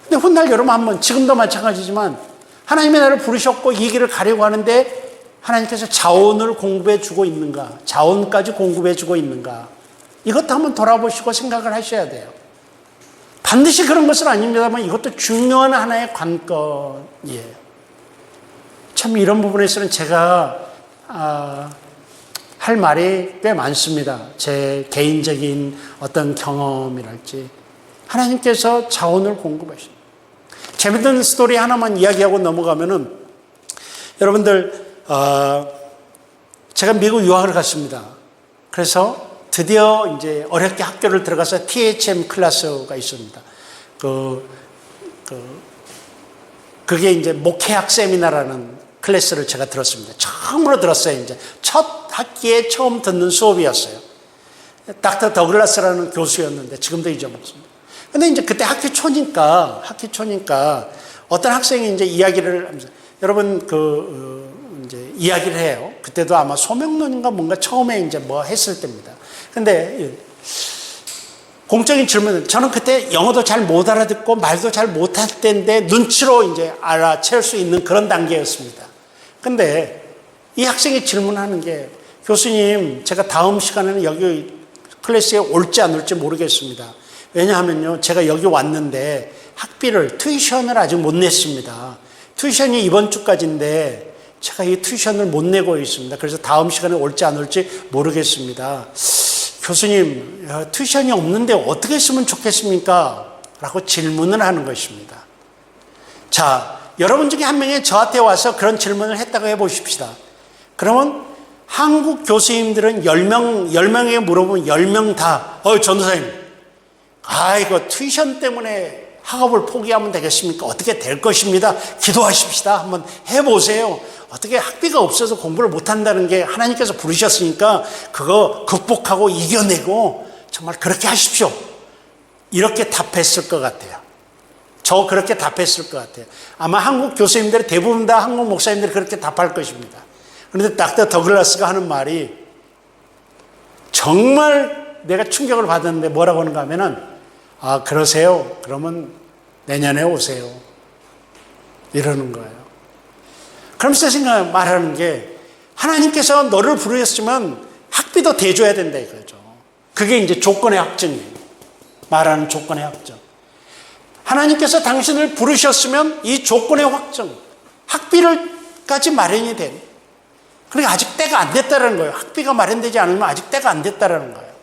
근데 훗날 여러분 한번, 지금도 마찬가지지만 하나님이 나를 부르셨고 이 길을 가려고 하는데 하나님께서 자원을 공급해 주고 있는가? 자원까지 공급해 주고 있는가? 이것도 한번 돌아보시고 생각을 하셔야 돼요. 반드시 그런 것은 아닙니다만 이것도 중요한 하나의 관건이에요. 참 이런 부분에서는 제가 할 말이 꽤 많습니다. 제 개인적인 어떤 경험이랄지. 하나님께서 자원을 공급하십니다. 재밌는 스토리 하나만 이야기하고 넘어가면은, 여러분들, 제가 미국 유학을 갔습니다. 그래서 드디어 이제 어렵게 학교를 들어가서 THM 클래스가 있습니다. 그게 이제 목회학 세미나라는 클래스를 제가 들었습니다. 처음으로 들었어요. 이제 첫 학기에 처음 듣는 수업이었어요. 닥터 더글라스라는 교수였는데 지금도 잊어먹습니다. 근데 이제 그때 학기 초니까 어떤 학생이 이제 이야기를 하면서, 여러분 이제 이야기를 해요. 그때도 아마 소명론인가 뭔가 처음에 이제 뭐 했을 때입니다. 근데 공적인 질문은, 저는 그때 영어도 잘 못 알아듣고 말도 잘 못할 때인데 눈치로 이제 알아챌 수 있는 그런 단계였습니다. 근데 이 학생이 질문하는 게, 교수님, 제가 다음 시간에는 여기 클래스에 올지 안 올지 모르겠습니다. 왜냐하면요, 제가 여기 왔는데 학비를, 튜이션을 아직 못 냈습니다. 튜이션이 이번 주까지인데 제가 이 튜이션을 못 내고 있습니다. 그래서 다음 시간에 올지 안 올지 모르겠습니다. 교수님, 튜이션이 없는데 어떻게 했으면 좋겠습니까? 라고 질문을 하는 것입니다. 자, 여러분 중에 한 명이 저한테 와서 그런 질문을 했다고 해보십시다. 그러면 한국 교수님들은 10명에게 물어보면 10명 다, 전도사님, 이거 튜이션 때문에 학업을 포기하면 되겠습니까? 어떻게 될 것입니다. 기도하십시다. 한번 해보세요. 어떻게 학비가 없어서 공부를 못한다는 게 하나님께서 부르셨으니까 그거 극복하고 이겨내고 정말 그렇게 하십시오. 이렇게 답했을 것 같아요. 저 그렇게 답했을 것 같아요. 아마 한국 교수님들이 대부분 다 한국 목사님들이 그렇게 답할 것입니다. 그런데 닥터 더글라스가 하는 말이 정말 내가 충격을 받았는데 뭐라고 하는가 하면은 그러세요. 그러면 내년에 오세요. 이러는 거예요. 그러면서 말하는 게 하나님께서 너를 부르셨으면 학비도 대줘야 된다 이거죠. 그게 이제 조건의 확정이에요. 말하는 조건의 확정. 하나님께서 당신을 부르셨으면 이 조건의 확정, 학비를까지 마련이 된. 그러니까 아직 때가 안 됐다는 거예요. 학비가 마련되지 않으면 아직 때가 안 됐다는 거예요.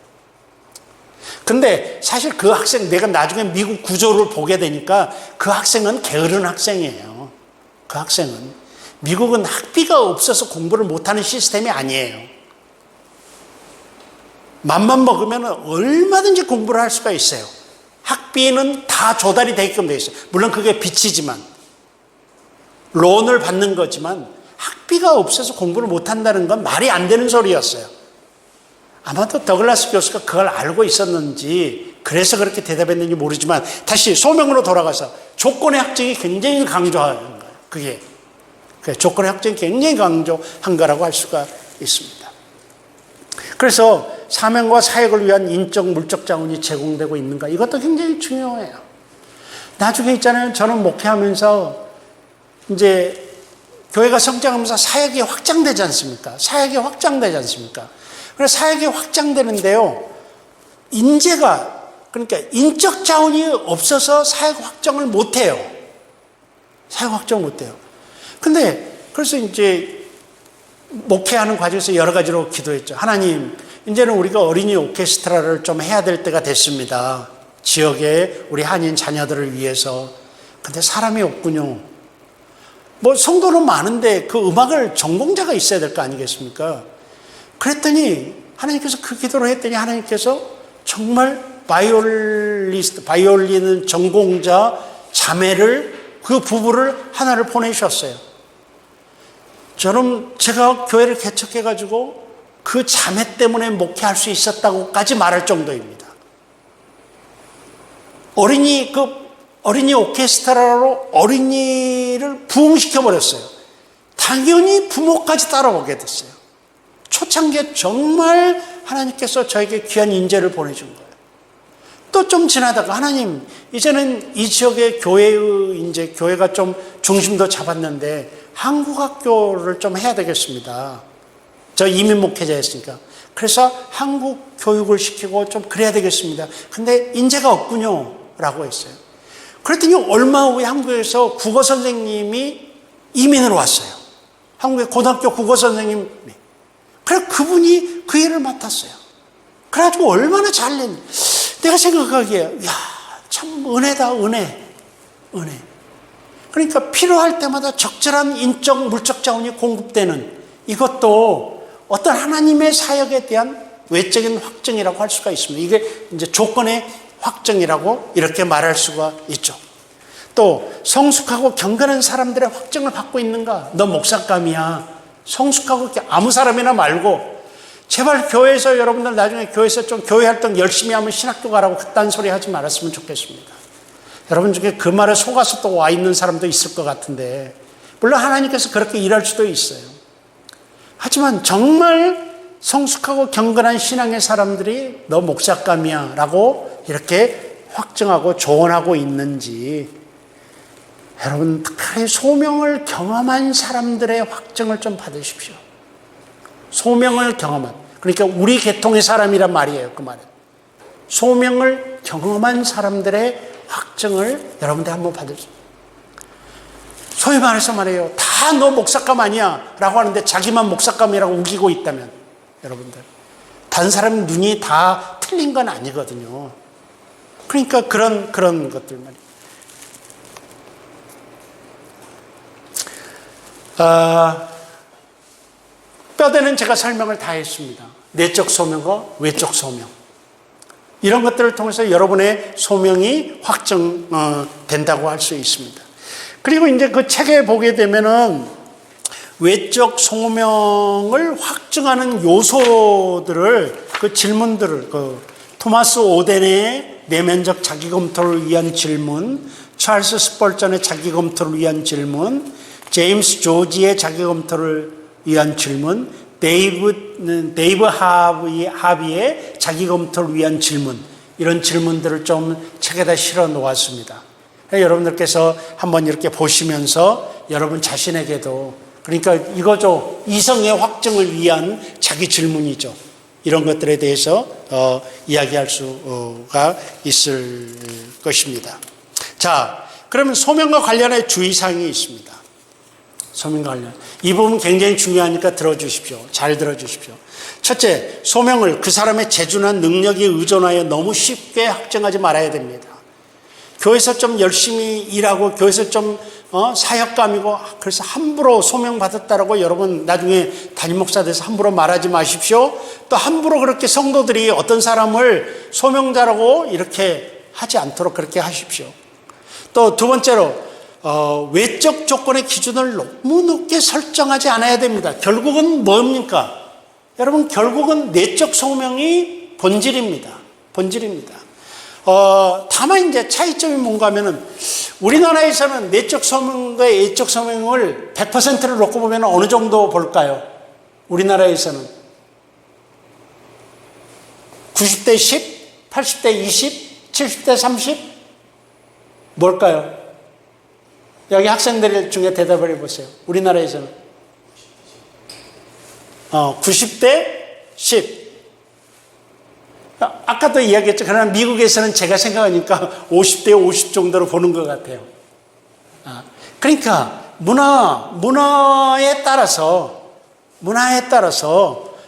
근데 사실 그 학생, 내가 나중에 미국 구조를 보게 되니까 그 학생은 게으른 학생이에요. 그 학생은. 미국은 학비가 없어서 공부를 못하는 시스템이 아니에요. 맘만 먹으면 얼마든지 공부를 할 수가 있어요. 학비는 다 조달이 되게끔 되어 있어요. 물론 그게 빚이지만, 론을 받는 거지만 학비가 없어서 공부를 못한다는 건 말이 안 되는 소리였어요. 아마도 더글라스 교수가 그걸 알고 있었는지 그래서 그렇게 대답했는지 모르지만 다시 소명으로 돌아가서 조건의 확정이 굉장히 강조하는 거예요. 그게 조건의 확정이 굉장히 강조한 거라고 할 수가 있습니다. 그래서 사명과 사역을 위한 인적, 물적 자원이 제공되고 있는가, 이것도 굉장히 중요해요. 나중에 있잖아요. 저는 목회하면서 이제 교회가 성장하면서 사역이 확장되지 않습니까? 사역이 확장되지 않습니까? 그래서 사역이 확장되는데요. 인재가, 그러니까 인적 자원이 없어서 사역 확정을 못해요. 사역 확정을 못해요. 근데 그래서 이제 목회하는 과정에서 여러 가지로 기도했죠. 하나님, 이제는 우리가 어린이 오케스트라를 좀 해야 될 때가 됐습니다. 지역에 우리 한인 자녀들을 위해서. 근데 사람이 없군요. 뭐 성도는 많은데 그 음악을 전공자가 있어야 될 거 아니겠습니까? 그랬더니 하나님께서 그 기도를 했더니 하나님께서 정말 바이올린 전공자 자매를, 그 부부를 하나를 보내셨어요. 저는 제가 교회를 개척해가지고 그 자매 때문에 목회할 수 있었다고까지 말할 정도입니다. 어린이 오케스트라로 어린이를 부흥시켜버렸어요. 당연히 부모까지 따라오게 됐어요. 초창기에 정말 하나님께서 저에게 귀한 인재를 보내준 거예요. 또 좀 지나다가 하나님, 이제는 이 지역의 교회가 좀 중심도 잡았는데 한국학교를 좀 해야 되겠습니다. 저 이민 목회자였으니까. 그래서 한국 교육을 시키고 좀 그래야 되겠습니다. 근데 인재가 없군요. 라고 했어요. 그랬더니 얼마 후에 한국에서 국어 선생님이 이민을 왔어요. 한국의 고등학교 국어 선생님이. 그래서 그분이 그 일을 맡았어요. 그래가지고 얼마나 잘했는지. 내가 생각하기에, 참 은혜다, 은혜. 그러니까 필요할 때마다 적절한 인적, 물적 자원이 공급되는, 이것도 어떤 하나님의 사역에 대한 외적인 확증이라고 할 수가 있습니다. 이게 이제 조건의 확증이라고 이렇게 말할 수가 있죠. 또 성숙하고 경건한 사람들의 확증을 받고 있는가? 너 목사감이야. 성숙하고 아무 사람이나 말고, 제발 교회에서 여러분들 나중에 교회에서 좀 교회 활동 열심히 하면 신학교 가라고 그딴 소리 하지 말았으면 좋겠습니다. 여러분 중에 그 말에 속아서 또 와 있는 사람도 있을 것 같은데, 물론 하나님께서 그렇게 일할 수도 있어요. 하지만 정말 성숙하고 경건한 신앙의 사람들이 너 목사감이야 라고 이렇게 확증하고 조언하고 있는지, 여러분 특별히 소명을 경험한 사람들의 확증을 좀 받으십시오. 소명을 경험한, 그러니까 우리 계통의 사람이란 말이에요. 그 말은 소명을 경험한 사람들의 확증을 여러분들 한번 받으십시오. 소위 말해서 말이에요, 다 너 목사감 아니야 라고 하는데 자기만 목사감이라고 우기고 있다면, 여러분들 다른 사람 눈이 다 틀린 건 아니거든요. 그러니까 그런 것들 말이에요. 뼈대는 제가 설명을 다 했습니다. 내적 소명과 외적 소명. 이런 것들을 통해서 여러분의 소명이 확정된다고 할 수 있습니다. 그리고 이제 그 책에 보게 되면은 외적 소명을 확증하는 요소들을, 그 질문들을, 토마스 오덴의 내면적 자기검토를 위한 질문, 찰스 스펄전의 자기검토를 위한 질문, 제임스 조지의 자기검토를 위한 질문, 데이브 하비의 자기검토를 위한 질문, 이런 질문들을 좀 책에다 실어 놓았습니다. 여러분들께서 한번 이렇게 보시면서 여러분 자신에게도, 그러니까 이거죠, 이성의 확증을 위한 자기 질문이죠. 이런 것들에 대해서 이야기할 수가 있을 것입니다. 자, 그러면 소명과 관련해 주의사항이 있습니다. 소명과 관련. 이 부분 굉장히 중요하니까 들어주십시오. 잘 들어주십시오. 첫째, 소명을 그 사람의 재주나 능력에 의존하여 너무 쉽게 확정하지 말아야 됩니다. 교회에서 좀 열심히 일하고 교회에서 좀 사역감이고 그래서 함부로 소명 받았다라고 여러분 나중에 담임 목사 돼서 함부로 말하지 마십시오. 또 함부로 그렇게 성도들이 어떤 사람을 소명자라고 이렇게 하지 않도록 그렇게 하십시오. 또 두 번째로 외적 조건의 기준을 너무 높게 설정하지 않아야 됩니다. 결국은 뭡니까? 여러분, 결국은 내적 소명이 본질입니다. 본질입니다. 다만 이제 차이점이 뭔가 하면은 우리나라에서는 내적 소명과 외적 소명을 100%를 놓고 보면 어느 정도 볼까요? 우리나라에서는 90대 10, 80대 20, 70대 30? 뭘까요? 여기 학생들 중에 대답을 해보세요. 우리나라에서는 90대 10. 아까도 이야기했죠. 그러나 미국에서는 제가 생각하니까 50대 50 정도로 보는 것 같아요. 그러니까 문화에 따라서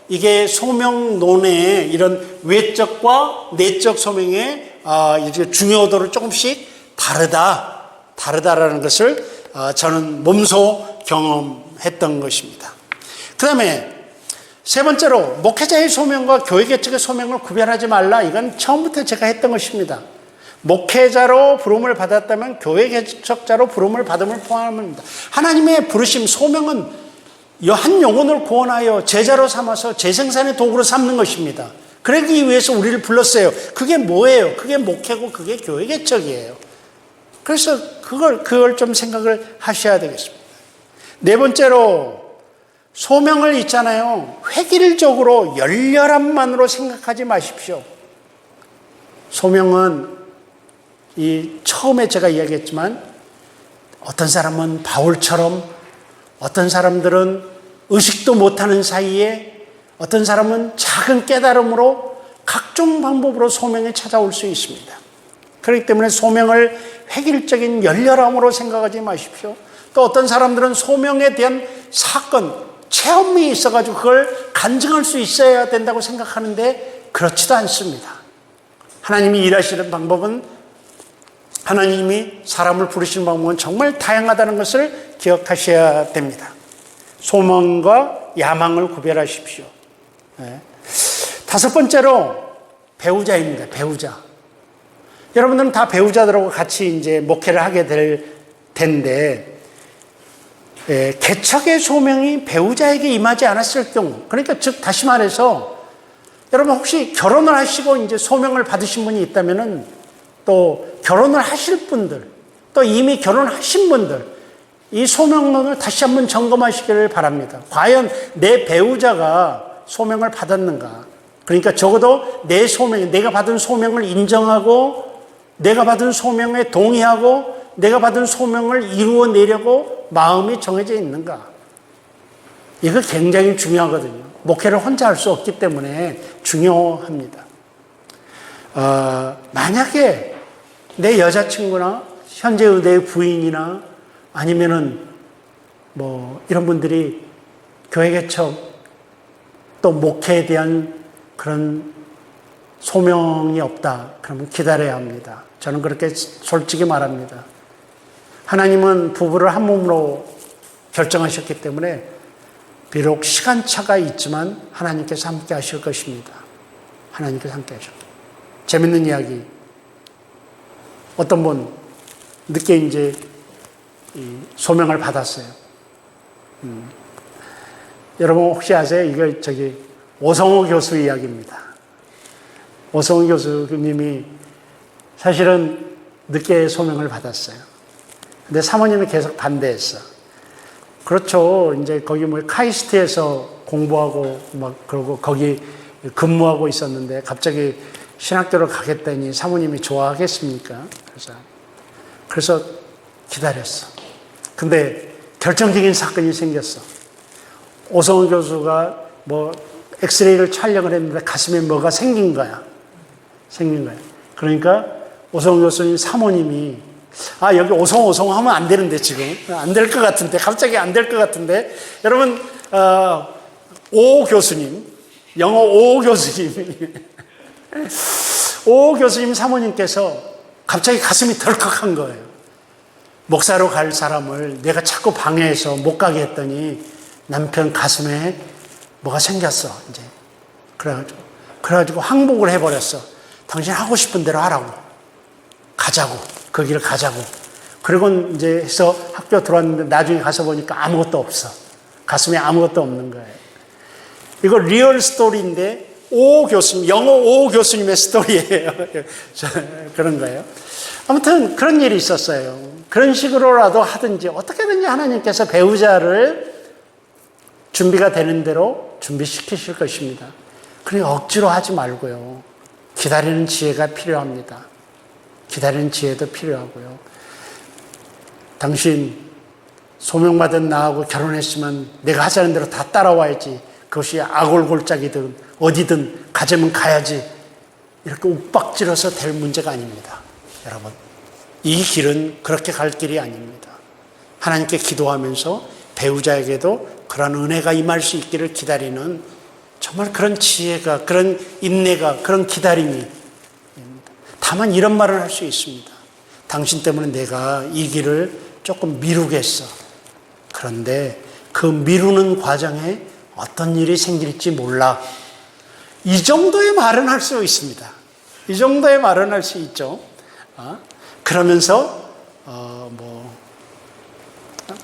이게 소명론의 이런 외적과 내적 소명의 중요도를 조금씩 다르다라는 것을 저는 몸소 경험했던 것입니다. 그 다음에 세 번째로 목회자의 소명과 교회 개척의 소명을 구별하지 말라. 이건 처음부터 제가 했던 것입니다. 목회자로 부름을 받았다면 교회 개척자로 부름을 받음을 포함합니다. 하나님의 부르심, 소명은 한 영혼을 구원하여 제자로 삼아서 재생산의 도구로 삼는 것입니다. 그러기 위해서 우리를 불렀어요. 그게 뭐예요? 그게 목회고 그게 교회 개척이에요. 그래서 그걸 좀 생각을 하셔야 되겠습니다. 네 번째로 소명을 있잖아요. 획일적으로 열렬함만으로 생각하지 마십시오. 소명은 처음에 제가 이야기했지만 어떤 사람은 바울처럼, 어떤 사람들은 의식도 못하는 사이에, 어떤 사람은 작은 깨달음으로 각종 방법으로 소명에 찾아올 수 있습니다. 그렇기 때문에 소명을 획일적인 열렬함으로 생각하지 마십시오. 또 어떤 사람들은 소명에 대한 사건, 체험이 있어가지고 그걸 간증할 수 있어야 된다고 생각하는데 그렇지도 않습니다. 하나님이 일하시는 방법은, 하나님이 사람을 부르시는 방법은 정말 다양하다는 것을 기억하셔야 됩니다. 소망과 야망을 구별하십시오. 네. 다섯 번째로 배우자입니다. 배우자. 여러분들은 다 배우자들하고 같이 이제 목회를 하게 될 텐데, 개척의 소명이 배우자에게 임하지 않았을 경우, 그러니까 즉 다시 말해서 여러분 혹시 결혼을 하시고 이제 소명을 받으신 분이 있다면은, 또 결혼을 하실 분들, 또 이미 결혼하신 분들, 이 소명론을 다시 한번 점검하시기를 바랍니다. 과연 내 배우자가 소명을 받았는가? 그러니까 적어도 내 소명, 내가 받은 소명을 인정하고, 내가 받은 소명에 동의하고, 내가 받은 소명을 이루어내려고 마음이 정해져 있는가? 이거 굉장히 중요하거든요. 목회를 혼자 할 수 없기 때문에 중요합니다. 만약에 내 여자친구나 현재 내 부인이나 아니면은 이런 분들이 교회 개척 또 목회에 대한 그런 소명이 없다, 그러면 기다려야 합니다. 저는 그렇게 솔직히 말합니다. 하나님은 부부를 한 몸으로 결정하셨기 때문에 비록 시간차가 있지만 하나님께서 함께 하실 것입니다. 하나님께서 함께 하실 것입니다. 재밌는 이야기. 어떤 분 늦게 이제 소명을 받았어요. 여러분 혹시 아세요? 이거 오성호 교수 이야기입니다. 오성호 교수님이 사실은 늦게 소명을 받았어요. 근데 사모님이 계속 반대했어. 그렇죠. 이제 거기 카이스트에서 공부하고 그러고 거기 근무하고 있었는데 갑자기 신학교를 가겠다니 사모님이 좋아하겠습니까? 그래서 기다렸어. 근데 결정적인 사건이 생겼어. 오성훈 교수가 엑스레이를 촬영을 했는데 가슴에 뭐가 생긴 거야. 그러니까 오성훈 교수님 사모님이 여기 오성 하면 안 되는데 지금 안 될 것 같은데 갑자기 안 될 것 같은데 여러분 오 교수님 영어 오 교수님이 오 교수님 사모님께서 갑자기 가슴이 덜컥한 거예요. 목사로 갈 사람을 내가 자꾸 방해해서 못 가게 했더니 남편 가슴에 뭐가 생겼어 이제. 그래가지고 항복을 해버렸어. 당신 하고 싶은 대로 하라고. 가자고. 그 길을 가자고. 그리고 이제 해서 학교 들어왔는데 나중에 가서 보니까 아무것도 없어. 가슴에 아무것도 없는 거예요. 이거 리얼 스토리인데 오 교수님, 영어 오 교수님의 스토리예요. 그런 거예요. 아무튼 그런 일이 있었어요. 그런 식으로라도 하든지 어떻게든지 하나님께서 배우자를 준비가 되는 대로 준비시키실 것입니다. 그러니 억지로 하지 말고요. 기다리는 지혜가 필요합니다. 기다리는 지혜도 필요하고요. 당신 소명받은 나하고 결혼했으면 내가 하자는 대로 다 따라와야지. 그것이 아골골짝이든 어디든 가자면 가야지. 이렇게 욱박질러서 될 문제가 아닙니다. 여러분, 이 길은 그렇게 갈 길이 아닙니다. 하나님께 기도하면서 배우자에게도 그런 은혜가 임할 수 있기를 기다리는 정말 그런 지혜가, 그런 인내가, 그런 기다림이. 다만 이런 말을 할 수 있습니다. 당신 때문에 내가 이 길을 조금 미루겠어. 그런데 그 미루는 과정에 어떤 일이 생길지 몰라. 이 정도의 말은 할 수 있습니다. 이 정도의 말은 할 수 있죠. 그러면서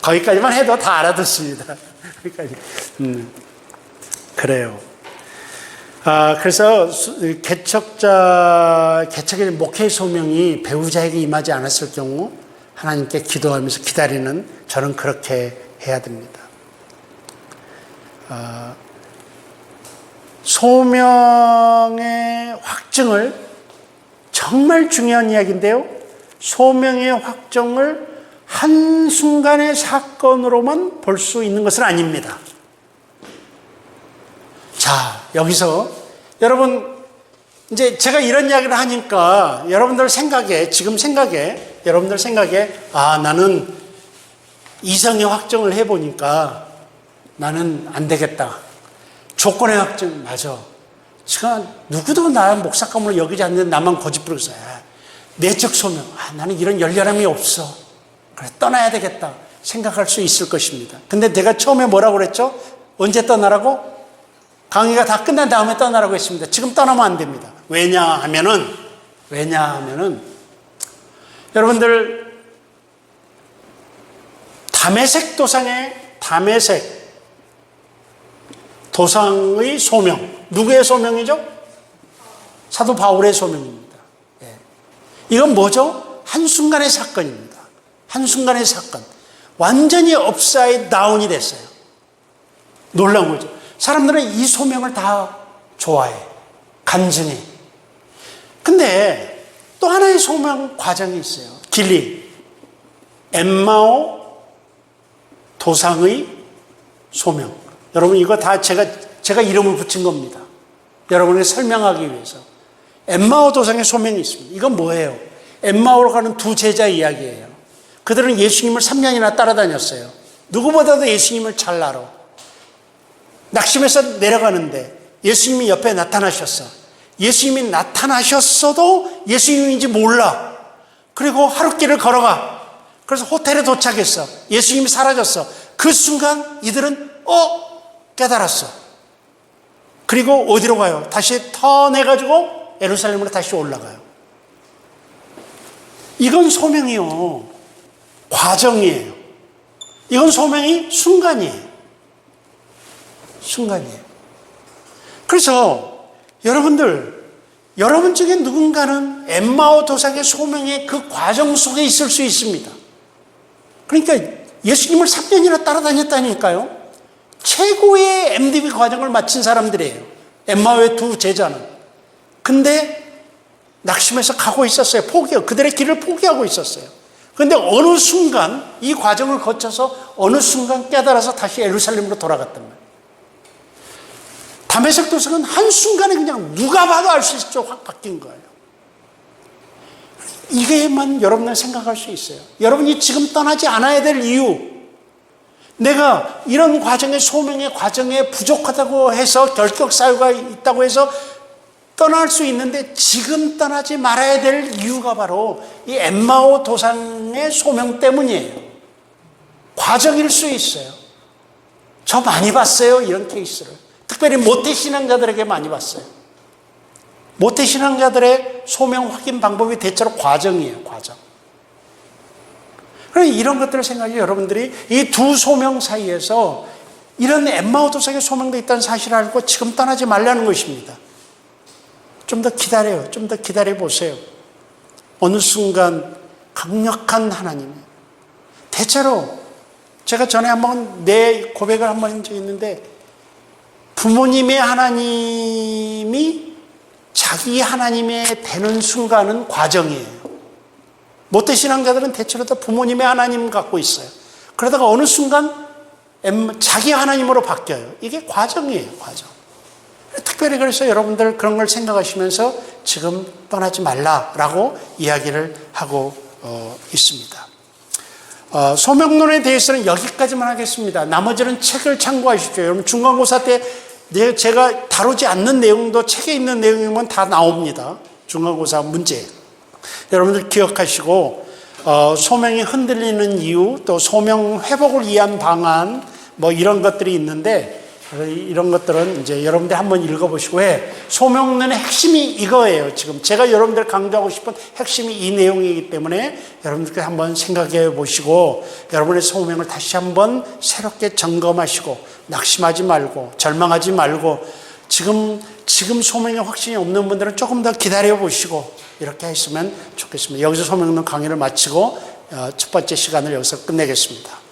거기까지만 해도 다 알아듣습니다. 거기까지. 그래요. 그래서 개척의 목회 소명이 배우자에게 임하지 않았을 경우 하나님께 기도하면서 기다리는 저는 그렇게 해야 됩니다. 소명의 확증을 정말 중요한 이야기인데요. 소명의 확정을 한순간의 사건으로만 볼 수 있는 것은 아닙니다. 자, 여기서 여러분 이제 제가 이런 이야기를 하니까 여러분들 생각에 나는 이성의 확정을 해보니까 나는 안 되겠다. 조건의 확정, 맞아. 지금 누구도 나 목사감으로 여기지 않는데 나만 고집 부르고 있어요. 내적 소명, 나는 이런 열렬함이 없어. 그래, 떠나야 되겠다. 생각할 수 있을 것입니다. 근데 내가 처음에 뭐라고 그랬죠? 언제 떠나라고? 강의가 다 끝난 다음에 떠나라고 했습니다. 지금 떠나면 안 됩니다. 왜냐하면은 여러분들 다메섹 도상의 소명, 누구의 소명이죠? 사도 바울의 소명입니다. 이건 뭐죠? 한순간의 사건입니다. 한순간의 사건. 완전히 업사이드 다운이 됐어요. 놀라운 거죠. 사람들은 이 소명을 다 좋아해. 간증해. 근데 또 하나의 소명 과정이 있어요. 길리. 엠마오 도상의 소명. 여러분 이거 다 제가 이름을 붙인 겁니다. 여러분에게 설명하기 위해서. 엠마오 도상의 소명이 있습니다. 이건 뭐예요? 엠마오로 가는 두 제자 이야기예요. 그들은 예수님을 3년이나 따라다녔어요. 누구보다도 예수님을 잘 알아. 낙심해서 내려가는데 예수님이 옆에 나타나셨어. 예수님이 나타나셨어도 예수님인지 몰라. 그리고 하룻길을 걸어가. 그래서 호텔에 도착했어. 예수님이 사라졌어. 그 순간 이들은 깨달았어. 그리고 어디로 가요? 다시 터내가지고 예루살렘으로 다시 올라가요. 이건 소명이요. 과정이에요. 이건 소명이 순간이에요. 순간이에요. 그래서 여러분 중에 누군가는 엠마오 도상의 소명의 그 과정 속에 있을 수 있습니다. 그러니까 예수님을 3년이나 따라다녔다니까요. 최고의 MDB 과정을 마친 사람들이에요. 엠마오의 두 제자는. 근데 낙심해서 가고 있었어요. 그들의 길을 포기하고 있었어요. 그런데 어느 순간 이 과정을 거쳐서 어느 순간 깨달아서 다시 예루살렘으로 돌아갔단 말이에요. 다메섹 도성은 한순간에 그냥 누가 봐도 알 수 있죠. 확 바뀐 거예요. 이게만 여러분은 생각할 수 있어요. 여러분이 지금 떠나지 않아야 될 이유, 내가 이런 과정의 소명의 과정에 부족하다고 해서 결격 사유가 있다고 해서 떠날 수 있는데 지금 떠나지 말아야 될 이유가 바로 이 엠마오 도상의 소명 때문이에요. 과정일 수 있어요. 저 많이 봤어요. 이런 케이스를. 특별히 모태신앙자들에게 많이 봤어요. 모태신앙자들의 소명 확인 방법이 대체로 과정이에요. 과정. 그래서 이런 것들을 생각해 여러분들이 이 두 소명 사이에서 이런 엠마오 도상의 소명도 있다는 사실을 알고 지금 떠나지 말라는 것입니다. 좀 더 기다려요. 좀 더 기다려 보세요. 어느 순간 강력한 하나님. 대체로 제가 전에 한번 내 고백을 한번 한 적이 있는데 부모님의 하나님이 자기 하나님이 되는 순간은 과정이에요. 모태신앙자들은 대체로 다 부모님의 하나님 갖고 있어요. 그러다가 어느 순간 자기 하나님으로 바뀌어요. 이게 과정이에요. 과정. 특별히 그래서 여러분들 그런 걸 생각하시면서 지금 떠나지 말라라고 이야기를 하고 있습니다. 소명론에 대해서는 여기까지만 하겠습니다. 나머지는 책을 참고하십시오. 여러분 중간고사 때 제가 다루지 않는 내용도 책에 있는 내용이면 다 나옵니다. 중간고사 문제. 여러분들 기억하시고 소명이 흔들리는 이유, 또 소명 회복을 위한 방안, 뭐 이런 것들이 있는데 이런 것들은 이제 여러분들 한번 읽어보시고 소명론의 핵심이 이거예요. 지금 제가 여러분들 강조하고 싶은 핵심이 이 내용이기 때문에 여러분들께 한번 생각해 보시고 여러분의 소명을 다시 한번 새롭게 점검하시고 낙심하지 말고 절망하지 말고 지금 소명에 확신이 없는 분들은 조금 더 기다려 보시고 이렇게 했으면 좋겠습니다. 여기서 소명론 강의를 마치고 첫 번째 시간을 여기서 끝내겠습니다.